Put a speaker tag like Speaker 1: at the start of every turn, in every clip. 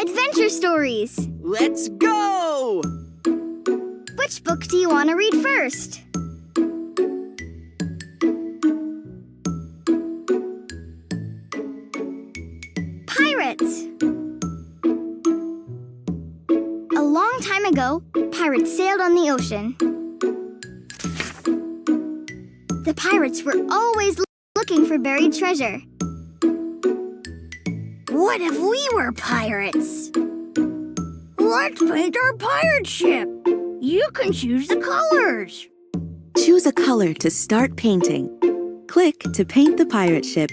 Speaker 1: Adventure stories!
Speaker 2: Let's go!
Speaker 1: Which book do you want to read first? Pirates! A long time ago, pirates sailed on the ocean. The pirates were always looking for buried treasure.
Speaker 3: What if we were pirates? Let's paint our pirate ship. You can choose the colors.
Speaker 4: Choose a color to start painting. Click to paint the pirate ship.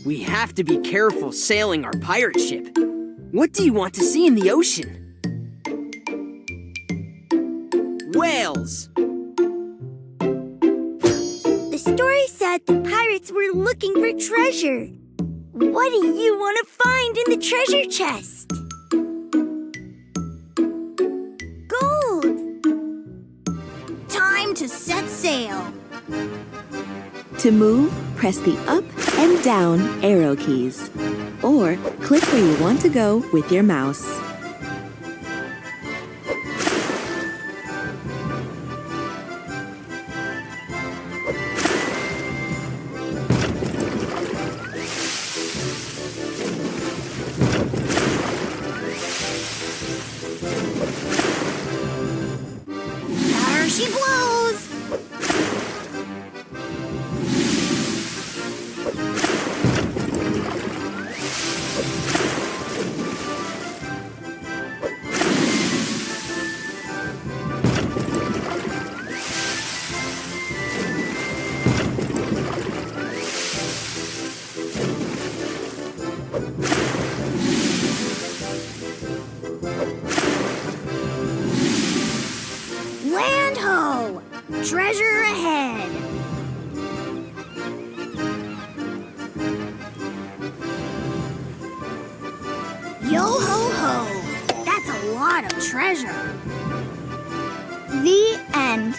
Speaker 2: We have to be careful sailing our pirate ship. What do you want to see in the ocean? Whales!
Speaker 3: The story said the pirates were looking for treasure. What do you want to find in the treasure chest? Gold! Time to set sail.
Speaker 4: To move, press the up and down arrow keys. Or click where you want to go with your mouse.
Speaker 3: There she blows! Land ho! Treasure ahead! Yo ho ho! That's a lot of treasure.
Speaker 1: The end.